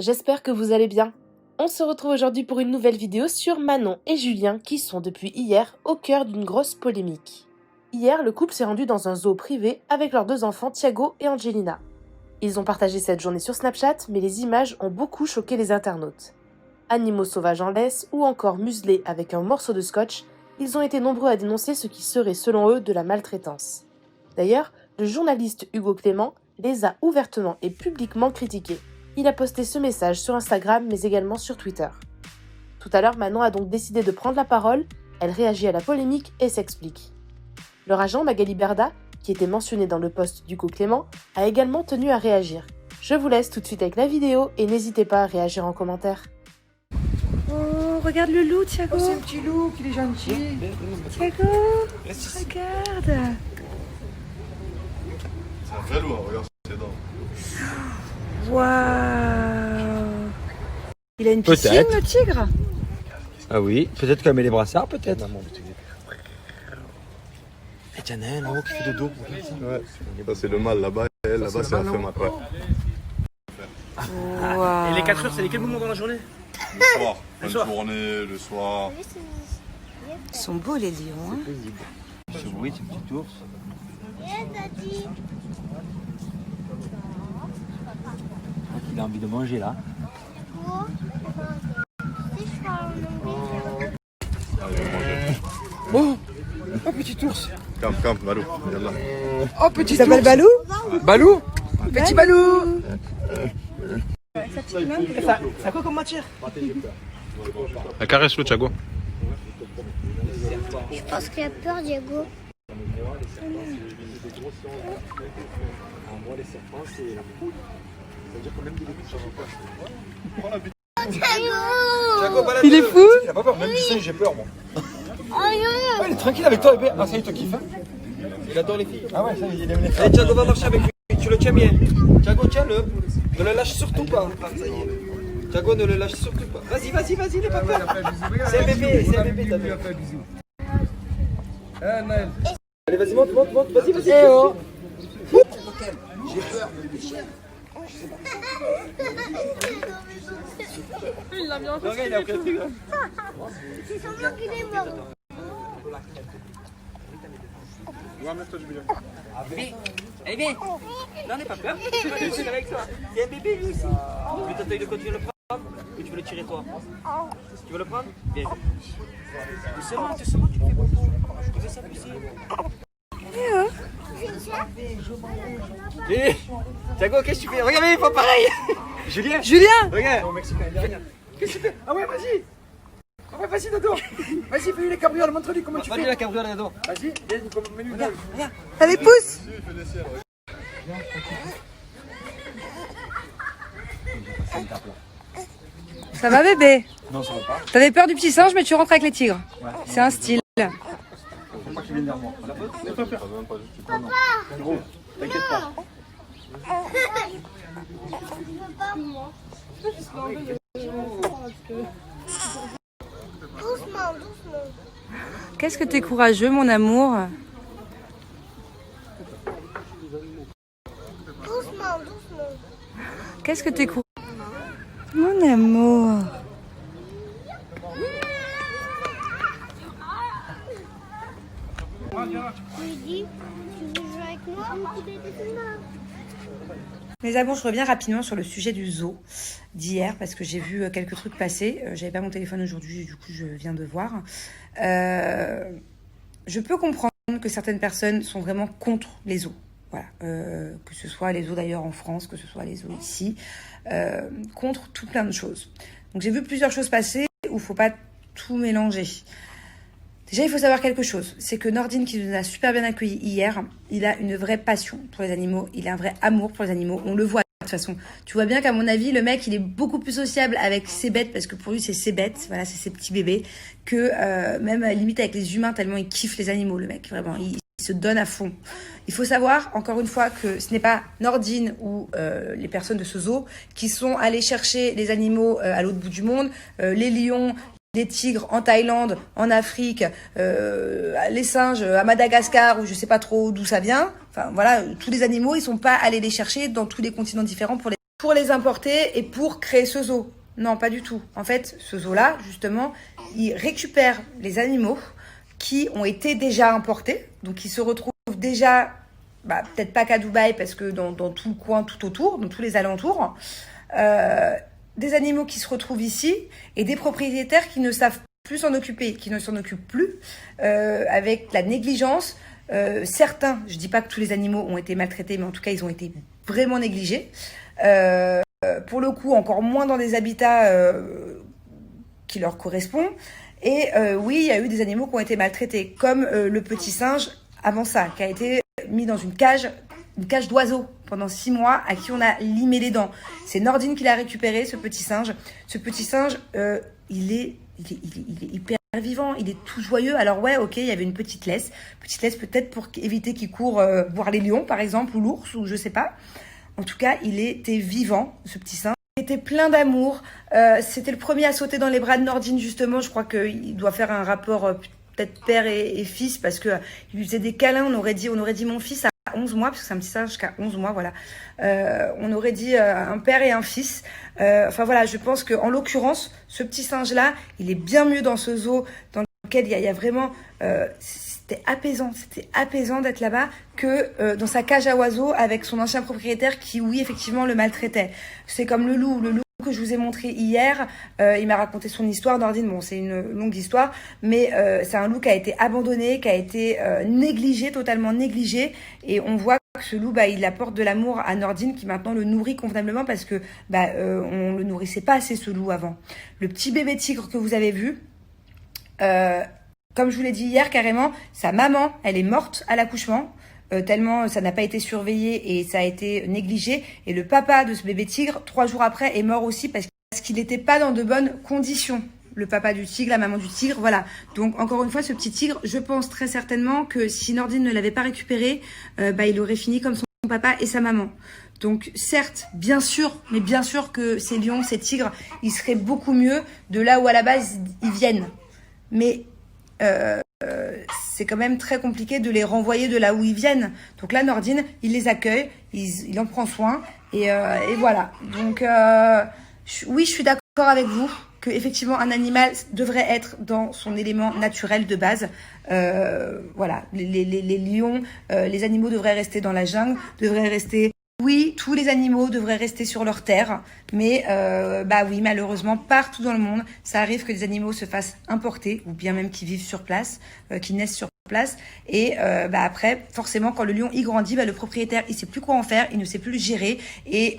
j'espère que vous allez bien. On se retrouve aujourd'hui pour une nouvelle vidéo sur Manon et Julien qui sont depuis hier au cœur d'une grosse polémique. Hier, le couple s'est rendu dans un zoo privé avec leurs 2 enfants Thiago et Angelina. Ils ont partagé cette journée sur Snapchat, mais les images ont beaucoup choqué les internautes. Animaux sauvages en laisse ou encore muselés avec un morceau de scotch, ils ont été nombreux à dénoncer ce qui serait selon eux de la maltraitance. D'ailleurs, le journaliste Hugo Clément les a ouvertement et publiquement critiqués. Il a posté ce message sur Instagram mais également sur Twitter. Tout à l'heure, Manon a donc décidé de prendre la parole, elle réagit à la polémique et s'explique. Leur agent Magali Berda, qui était mentionné dans le post d'Hugo Clément, a également tenu à réagir. Je vous laisse tout de suite avec la vidéo et n'hésitez pas à réagir en commentaire. Oh, regarde le loup, Thiago. Oh, c'est un petit loup, qu'il est gentil. Thiago, regarde. C'est un vrai loup, regarde ses dents. Waouh. Il a une piscine, le tigre? Ah oui, peut-être qu'elle met les brassards, peut-être. Et tiens, un là-haut qui fait dodo. Ouais, ça c'est le mâle là-bas, et elle là-bas c'est la femelle. Ouais. Wow. Et les 4 heures, c'est quel moment dans la journée? Le soir, fin de journée, le soir. Ils sont beaux les lions. Hein. Ce bruit, c'est un petit ours. Il a envie de manger là. Allez, on mange. Oh, oh petit ours. Camp, Balou, yallah. Oh petit ours. Il s'appelle Balou? Balou. Petit Balou. Ça a quoi comme matière? Elle caresse le Thiago. Je pense qu'il a peur, Diego. Il est fou. Il a pas peur, même du singe, j'ai peur moi. Oh non. Ouais, il est tranquille avec toi, bébé. Ah, ça y est, toi kiffe. Il adore les filles. Ah ouais, ça y est, il aime les Allez, femmes. Thiago va marcher avec lui. Tu le tiens bien. Thiago, tiens-le. Ne le lâche surtout pas. Ah, ça y est. Thiago, ne le lâche surtout pas. Vas-y, n'aie pas peur. C'est un bébé, t'as vu. Allez, vas-y, monte. Vas-y. Eh oh. Regarde, il a pris un tigre. C'est semblant qu'il est mort. Allez, viens. Non, n'aie pas peur. Tu vas le tirer avec toi. C'est un bébé, lui aussi. Tu veux t'attendre de continuer à le prendre ou tu veux le tirer toi? Tu veux le prendre? Viens. Doucement, tu fais bon. Tu veux s'appuyer. Hé, Thiago, qu'est-ce que tu fais? Regarde, il faut pareil. Julien, regarde. Qu'est-ce que tu fais? Ah ouais, vas-y. Ah ouais, vas-y, Dodo. Vas-y, fais-lui les cabrioles, montre-lui comment tu fais. Vas-y, la cabriole, Dodo. Vas-y, viens, mets-lui une gueule. Allez, pousse. Ça va, bébé? Non, ça va pas. T'avais peur du petit singe, mais tu rentres avec les tigres. Ouais. C'est un style. Faut pas qu'il vienne vers moi. N'aie pas peur. Gros, t'inquiète pas. Doucement. Qu'est-ce que t'es courageux, mon amour? Doucement. Qu'est-ce que t'es courageux? Mon amour. Je lui dis, tu veux jouer avec moi? Les amours, je reviens rapidement sur le sujet du zoo d'hier parce que j'ai vu quelques trucs passer. J'avais pas mon téléphone aujourd'hui, du coup je viens de voir. Je peux comprendre que certaines personnes sont vraiment contre les zoos. Voilà, que ce soit les zoos d'ailleurs en France, que ce soit les zoos ici, contre tout plein de choses. Donc j'ai vu plusieurs choses passer où il faut pas tout mélanger. Déjà, il faut savoir quelque chose, c'est que Nordine, qui nous a super bien accueillis hier, il a une vraie passion pour les animaux, il a un vrai amour pour les animaux, on le voit de toute façon. Tu vois bien qu'à mon avis, le mec, il est beaucoup plus sociable avec ses bêtes, parce que pour lui, c'est ses bêtes, voilà, c'est ses petits bébés, que même limite avec les humains, tellement il kiffe les animaux, le mec, vraiment, il se donne à fond. Il faut savoir, encore une fois, que ce n'est pas Nordine ou les personnes de ce zoo qui sont allés chercher les animaux à l'autre bout du monde, les lions, les tigres en Thaïlande, en Afrique, les singes à Madagascar, où je sais pas trop d'où ça vient. Enfin voilà, tous les animaux, ils sont pas allés les chercher dans tous les continents différents pour les pour les importer et pour créer ce zoo. Non, pas du tout. En fait, ce zoo-là, justement, il récupère les animaux qui ont été déjà importés, donc ils se retrouvent déjà, peut-être pas qu'à Dubaï, parce que dans tout le coin, tout autour, dans tous les alentours, des animaux qui se retrouvent ici et des propriétaires qui ne savent plus s'en occuper, qui ne s'en occupent plus, avec la négligence. Certains, je dis pas que tous les animaux ont été maltraités, mais en tout cas, ils ont été vraiment négligés. Pour le coup, encore moins dans des habitats qui leur correspondent. Et oui, il y a eu des animaux qui ont été maltraités, comme le petit singe avant ça, qui a été mis dans une cage d'oiseaux pendant 6 mois, à qui on a limé les dents. C'est Nordine qui l'a récupéré, ce petit singe. Ce petit singe, il est hyper vivant, il est tout joyeux. Alors ouais, ok, il y avait une petite laisse peut-être pour éviter qu'il court voir les lions, par exemple, ou l'ours, ou je sais pas. En tout cas, il était vivant, ce petit singe. Il était plein d'amour. C'était le premier à sauter dans les bras de Nordine, justement. Je crois qu'il doit faire un rapport peut-être père et fils, parce que il lui faisait des câlins. On aurait dit mon fils à 11 mois, parce que c'est un petit singe jusqu'à 11 mois, voilà. On aurait dit un père et un fils. Enfin voilà, je pense qu'en l'occurrence, ce petit singe-là, il est bien mieux dans ce zoo dans lequel il y a vraiment... C'était apaisant d'être là-bas que dans sa cage à oiseaux avec son ancien propriétaire qui, oui, effectivement, le maltraitait. C'est comme le loup que je vous ai montré hier. Il m'a raconté son histoire, Nordine. Bon, c'est une longue histoire, mais c'est un loup qui a été abandonné, qui a été négligé, totalement négligé. Et on voit que ce loup, il apporte de l'amour à Nordine, qui maintenant le nourrit convenablement, parce que on le nourrissait pas assez, ce loup, avant. Le petit bébé tigre que vous avez vu... comme je vous l'ai dit hier, carrément, sa maman, elle est morte à l'accouchement, tellement ça n'a pas été surveillé et ça a été négligé. Et le papa de ce bébé tigre, 3 jours après, est mort aussi parce qu'il n'était pas dans de bonnes conditions. Le papa du tigre, la maman du tigre, voilà. Donc, encore une fois, ce petit tigre, je pense très certainement que si Nordine ne l'avait pas récupéré, il aurait fini comme son papa et sa maman. Donc, certes, bien sûr, mais bien sûr que ces lions, ces tigres, ils seraient beaucoup mieux de là où à la base ils viennent. Mais c'est quand même très compliqué de les renvoyer de là où ils viennent. Donc là, Nordine, il les accueille, il en prend soin, et voilà. Donc oui, je suis d'accord avec vous que effectivement un animal devrait être dans son élément naturel de base. Voilà, les lions, les animaux devraient rester dans la jungle, devraient rester... Oui, tous les animaux devraient rester sur leur terre, mais oui, malheureusement, partout dans le monde, ça arrive que des animaux se fassent importer, ou bien même qu'ils vivent sur place, qu'ils naissent sur place. Et après, forcément, quand le lion y grandit, le propriétaire, il sait plus quoi en faire, il ne sait plus le gérer. Et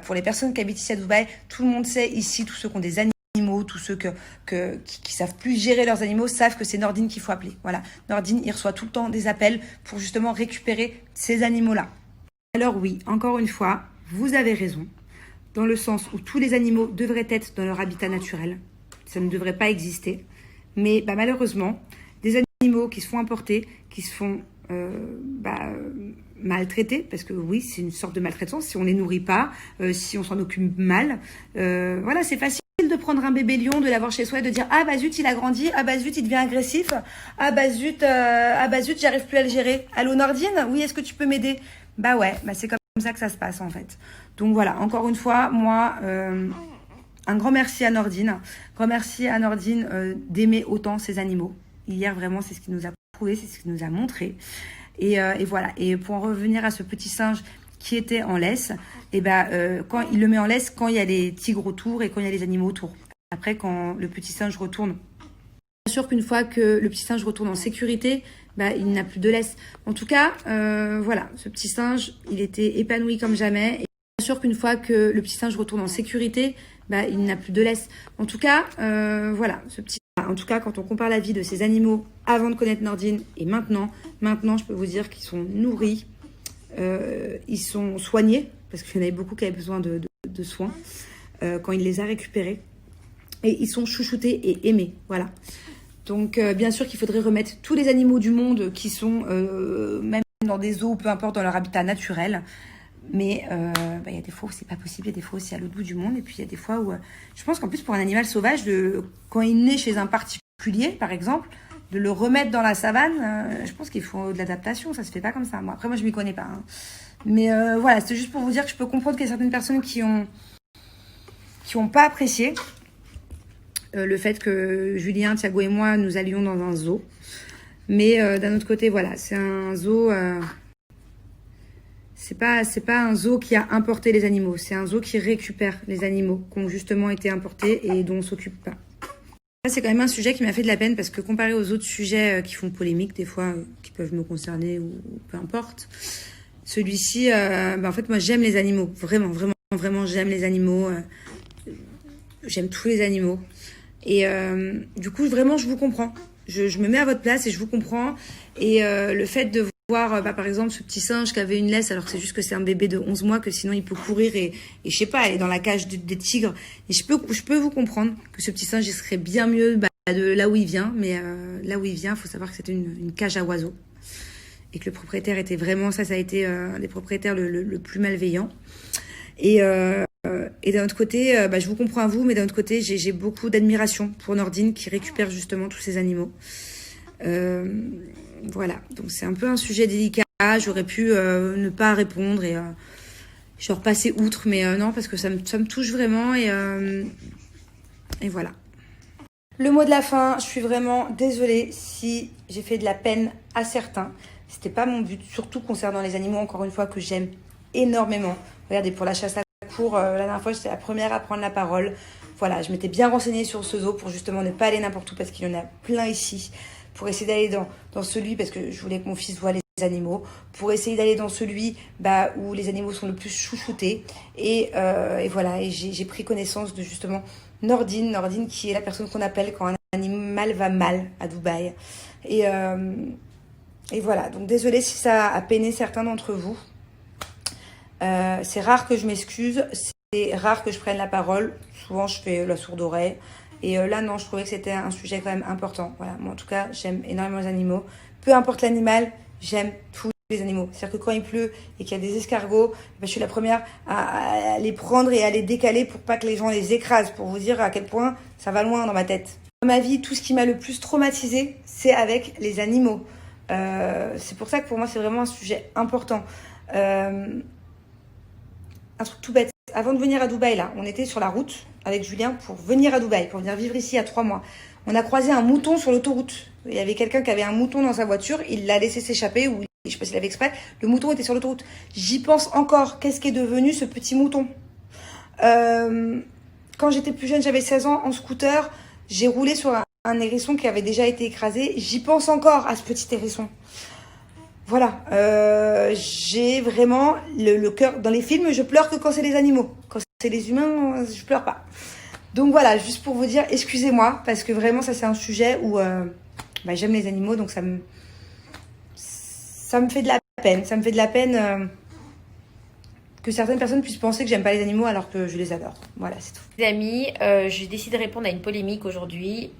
pour les personnes qui habitent ici à Dubaï, tout le monde sait ici, tous ceux qui ont des animaux, tous ceux qui savent plus gérer leurs animaux savent que c'est Nordine qu'il faut appeler. Voilà, Nordine, il reçoit tout le temps des appels pour justement récupérer ces animaux-là. Alors oui, encore une fois, vous avez raison, dans le sens où tous les animaux devraient être dans leur habitat naturel. Ça ne devrait pas exister. Mais malheureusement, des animaux qui se font importer, qui se font maltraiter, parce que oui, c'est une sorte de maltraitance, si on les nourrit pas, si on s'en occupe mal. Voilà, c'est facile de prendre un bébé lion, de l'avoir chez soi et de dire « Ah zut, il a grandi, zut, il devient agressif, zut, j'y arrive plus à le gérer. Allô Nordine, oui, est-ce que tu peux m'aider ?» Ouais, c'est comme ça que ça se passe en fait. Donc voilà, encore une fois, moi, un grand merci à Nordine. Grand merci à Nordine d'aimer autant ces animaux. Hier, vraiment, c'est ce qu'il nous a prouvé, c'est ce qu'il nous a montré. Et voilà. Et pour en revenir à ce petit singe qui était en laisse, quand il le met en laisse, quand il y a les tigres autour et quand il y a les animaux autour. Après, quand le petit singe retourne, bien sûr qu'une fois que le petit singe retourne en sécurité, il n'a plus de laisse. En tout cas, voilà, ce petit singe, il était épanoui comme jamais. Et bien sûr qu'une fois que le petit singe retourne en sécurité, il n'a plus de laisse. En tout cas, voilà, en tout cas, quand on compare la vie de ces animaux avant de connaître Nordine et maintenant, je peux vous dire qu'ils sont nourris, ils sont soignés, parce qu'il y en avait beaucoup qui avaient besoin de soins quand il les a récupérés. Et ils sont chouchoutés et aimés, voilà. Donc, bien sûr qu'il faudrait remettre tous les animaux du monde qui sont, même dans des zoos, peu importe, dans leur habitat naturel. Mais il y a des fois où c'est pas possible, il y a des fois aussi à l'autre bout du monde. Et puis, il y a des fois où... je pense qu'en plus, pour un animal sauvage, quand il naît chez un particulier, par exemple, de le remettre dans la savane, je pense qu'il faut de l'adaptation. Ça se fait pas comme ça. Moi, après, moi, je m'y connais pas. Hein. Mais voilà, c'est juste pour vous dire que je peux comprendre qu'il y a certaines personnes qui ont pas apprécié le fait que Julien, Thiago et moi, nous allions dans un zoo. Mais d'un autre côté, voilà, c'est un zoo... c'est pas un zoo qui a importé les animaux. C'est un zoo qui récupère les animaux qui ont justement été importés et dont on s'occupe pas. Ça, c'est quand même un sujet qui m'a fait de la peine parce que comparé aux autres sujets qui font polémique, des fois, qui peuvent me concerner ou peu importe, celui-ci, en fait, moi, j'aime les animaux. Vraiment, vraiment, vraiment, j'aime les animaux. J'aime tous les animaux. Et du coup, vraiment, je vous comprends. Je me mets à votre place et je vous comprends. Et le fait de voir, par exemple, ce petit singe qui avait une laisse, alors que c'est juste que c'est un bébé de 11 mois, que sinon il peut courir et je sais pas, aller dans la cage des tigres. Et je peux vous comprendre que ce petit singe, il serait bien mieux de là où il vient. Mais là où il vient, il faut savoir que c'était une cage à oiseaux. Et que le propriétaire était vraiment, ça a été un des propriétaires le plus malveillant. Et d'un autre côté, je vous comprends à vous, mais d'un autre côté, j'ai beaucoup d'admiration pour Nordine qui récupère justement tous ces animaux. Voilà, donc c'est un peu un sujet délicat. J'aurais pu ne pas répondre et genre passer outre, mais non, parce que ça me touche vraiment et voilà. Le mot de la fin, je suis vraiment désolée si j'ai fait de la peine à certains. C'était pas mon but, surtout concernant les animaux, encore une fois, que j'aime énormément. Regardez, pour la chasse à courre, la dernière fois, j'étais la première à prendre la parole. Voilà, je m'étais bien renseignée sur ce zoo pour justement ne pas aller n'importe où parce qu'il y en a plein ici. Pour essayer d'aller dans celui, parce que je voulais que mon fils voie les animaux. Pour essayer d'aller dans celui où les animaux sont le plus chouchoutés. Et voilà, et j'ai pris connaissance de justement Nordine qui est la personne qu'on appelle quand un animal va mal à Dubaï. Et voilà, donc désolée si ça a peiné certains d'entre vous. C'est rare que je m'excuse, c'est rare que je prenne la parole. Souvent, je fais la sourde oreille. Et là, non, je trouvais que c'était un sujet quand même important. Voilà, moi, en tout cas, j'aime énormément les animaux. Peu importe l'animal, j'aime tous les animaux. C'est-à-dire que quand il pleut et qu'il y a des escargots, je suis la première à les prendre et à les décaler pour pas que les gens les écrasent. Pour vous dire à quel point ça va loin dans ma tête. Dans ma vie, tout ce qui m'a le plus traumatisée, c'est avec les animaux. C'est pour ça que pour moi, c'est vraiment un sujet important. Un truc tout bête. Avant de venir à Dubaï, là, on était sur la route avec Julien pour venir à Dubaï, pour venir vivre ici à 3 mois. On a croisé un mouton sur l'autoroute. Il y avait quelqu'un qui avait un mouton dans sa voiture, il l'a laissé s'échapper, ou je sais pas s'il avait exprès. Le mouton était sur l'autoroute. J'y pense encore. Qu'est-ce qui est devenu ce petit mouton ? Quand j'étais plus jeune, j'avais 16 ans, en scooter, j'ai roulé sur un hérisson qui avait déjà été écrasé. J'y pense encore à ce petit hérisson. Voilà, j'ai vraiment le cœur. Dans les films, je pleure que quand c'est les animaux. Quand c'est les humains, je pleure pas. Donc voilà, juste pour vous dire, excusez-moi, parce que vraiment, ça c'est un sujet où j'aime les animaux, donc ça me fait de la peine. Ça me fait de la peine que certaines personnes puissent penser que j'aime pas les animaux alors que je les adore. Voilà, c'est tout. Les amis, j'ai décidé de répondre à une polémique aujourd'hui,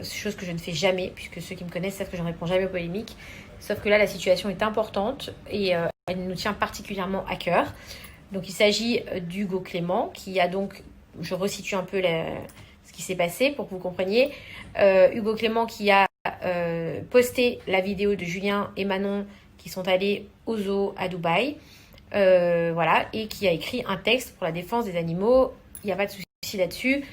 chose que je ne fais jamais, puisque ceux qui me connaissent savent que je ne réponds jamais aux polémiques. Sauf que là, la situation est importante et elle nous tient particulièrement à cœur. Donc, il s'agit d'Hugo Clément, qui a donc, je resitue un peu ce qui s'est passé pour que vous compreniez. Hugo Clément qui a posté la vidéo de Julien et Manon qui sont allés au zoo à Dubaï. Voilà, et qui a écrit un texte pour la défense des animaux. Il n'y a pas de souci là-dessus.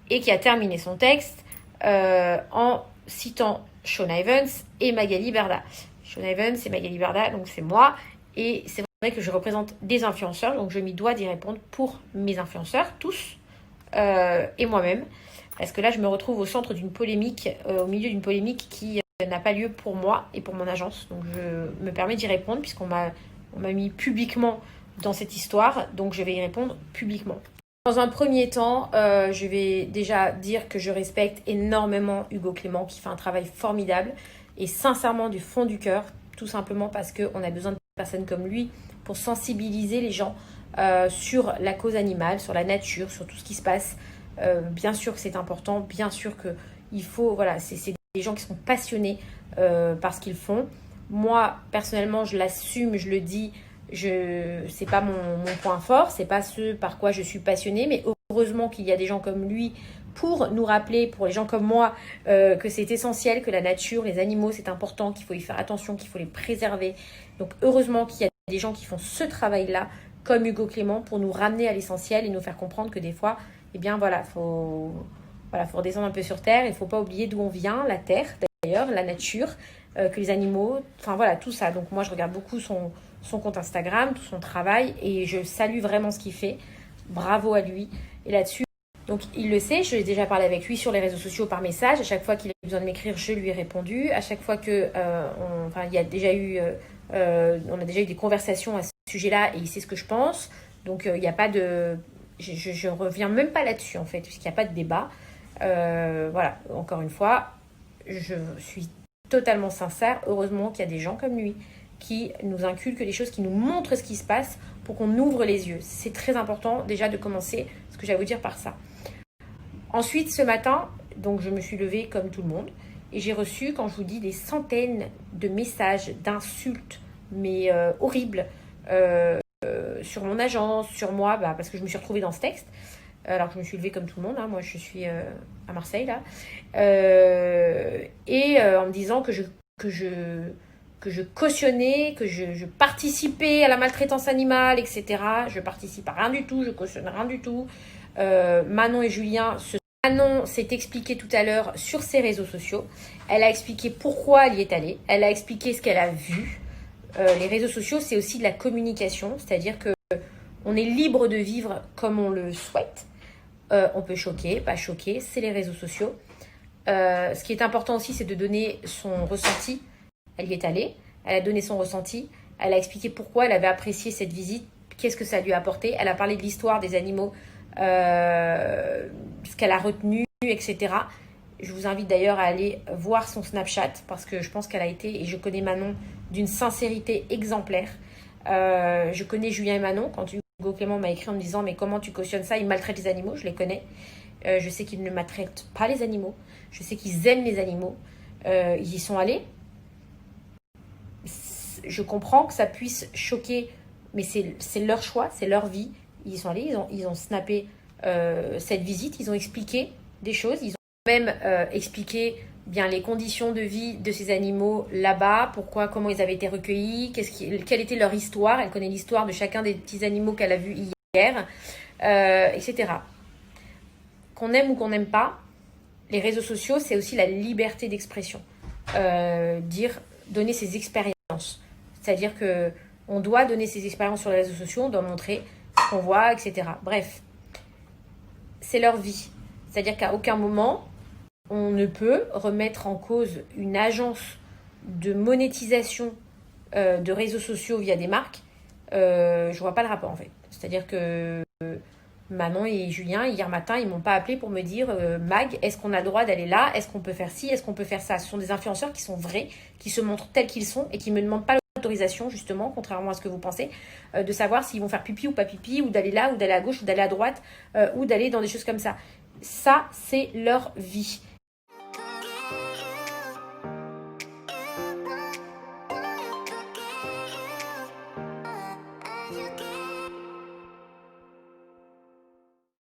Et qui a terminé son texte en citant Sean Evans et Magali Berda. Sean Evans et Magali Berda, donc c'est moi. Et c'est vrai que je représente des influenceurs, donc je m'y dois d'y répondre pour mes influenceurs, tous, et moi-même. Parce que là, je me retrouve au centre d'une polémique, au milieu d'une polémique qui n'a pas lieu pour moi et pour mon agence. Donc je me permets d'y répondre puisqu'on m'a mis publiquement dans cette histoire, donc je vais y répondre publiquement. Dans un premier temps, je vais déjà dire que je respecte énormément Hugo Clément qui fait un travail formidable et sincèrement du fond du cœur, tout simplement parce qu'on a besoin de personnes comme lui pour sensibiliser les gens sur la cause animale, sur la nature, sur tout ce qui se passe. Bien sûr que c'est important, bien sûr qu'il faut, voilà, c'est des gens qui sont passionnés par ce qu'ils font. Moi, personnellement, je l'assume, je le dis, c'est pas mon point fort, c'est pas ce par quoi je suis passionnée, mais heureusement qu'il y a des gens comme lui pour nous rappeler, pour les gens comme moi, que c'est essentiel, que la nature, les animaux, c'est important, qu'il faut y faire attention, qu'il faut les préserver. Donc heureusement qu'il y a des gens qui font ce travail-là, comme Hugo Clément, pour nous ramener à l'essentiel et nous faire comprendre que des fois, eh bien voilà, faut redescendre un peu sur terre. Il ne faut pas oublier d'où on vient, la terre d'ailleurs, la nature, que les animaux, enfin voilà, tout ça. Donc moi, je regarde beaucoup son compte Instagram, tout son travail, et je salue vraiment ce qu'il fait. Bravo à lui. Et là-dessus, donc il le sait, je l'ai déjà parlé avec lui sur les réseaux sociaux par message. À chaque fois qu'il a besoin de m'écrire, je lui ai répondu. À chaque fois que, il y a déjà eu, on a déjà eu des conversations à ce sujet-là, et il sait ce que je pense. Donc il n'y a pas de, je reviens même pas là-dessus en fait, puisqu'il n'y a pas de débat. Voilà, encore une fois, je suis totalement sincère. Heureusement qu'il y a des gens comme lui qui nous inculquent les choses, qui nous montrent ce qui se passe pour qu'on ouvre les yeux. C'est très important déjà de commencer ce que j'ai à vous dire par ça. Ensuite, ce matin, donc je me suis levée comme tout le monde et j'ai reçu, quand je vous dis, des centaines de messages, d'insultes, mais horribles, sur mon agence, sur moi, parce que je me suis retrouvée dans ce texte. Alors que je me suis levée comme tout le monde, hein. Moi je suis à Marseille là, en me disant que je cautionnais, que je participais à la maltraitance animale, etc. Je participe à rien du tout, je cautionne rien du tout. Manon et Julien, Manon s'est expliquée tout à l'heure sur ses réseaux sociaux. Elle a expliqué pourquoi elle y est allée, elle a expliqué ce qu'elle a vu. Les réseaux sociaux, c'est aussi de la communication, c'est-à-dire que on est libre de vivre comme on le souhaite. On peut choquer, pas choquer, c'est les réseaux sociaux. Ce qui est important aussi, c'est de donner son ressenti. Elle y est allée, elle a donné son ressenti, elle a expliqué pourquoi elle avait apprécié cette visite, qu'est-ce que ça lui a apporté. Elle a parlé de l'histoire des animaux, ce qu'elle a retenu, etc. Je vous invite d'ailleurs à aller voir son Snapchat, parce que je pense qu'elle a été, et je connais Manon, d'une sincérité exemplaire. Je connais Julien et Manon. Quand Hugo Clément m'a écrit en me disant « Mais comment tu cautionnes ça ? Ils maltraitent les animaux », je les connais. Je sais qu'ils ne maltraitent pas les animaux. Je sais qu'ils aiment les animaux. Ils y sont allés. Je comprends que ça puisse choquer, mais c'est leur choix, c'est leur vie. Ils y sont allés, ils ont snappé cette visite, ils ont expliqué des choses, ils ont même expliqué bien les conditions de vie de ces animaux là-bas, comment ils avaient été recueillis, quelle était leur histoire. Elle connaît l'histoire de chacun des petits animaux qu'elle a vus hier, etc. Qu'on aime ou qu'on n'aime pas, les réseaux sociaux, c'est aussi la liberté d'expression. Donner ses expériences. C'est-à-dire qu'on doit donner ses expériences sur les réseaux sociaux, on doit montrer ce qu'on voit, etc. Bref, c'est leur vie. C'est-à-dire qu'à aucun moment, on ne peut remettre en cause une agence de monétisation de réseaux sociaux via des marques. Je vois pas le rapport en fait. C'est-à-dire que Manon et Julien, hier matin, ils m'ont pas appelé pour me dire Mag, est-ce qu'on a le droit d'aller là ? Est-ce qu'on peut faire ci ? Est-ce qu'on peut faire ça ? Ce sont des influenceurs qui sont vrais, qui se montrent tels qu'ils sont et qui me demandent pas l'autorisation, justement, contrairement à ce que vous pensez, de savoir s'ils vont faire pipi ou pas pipi, ou d'aller là, ou d'aller à gauche, ou d'aller à droite, ou d'aller dans des choses comme ça. Ça, c'est leur vie.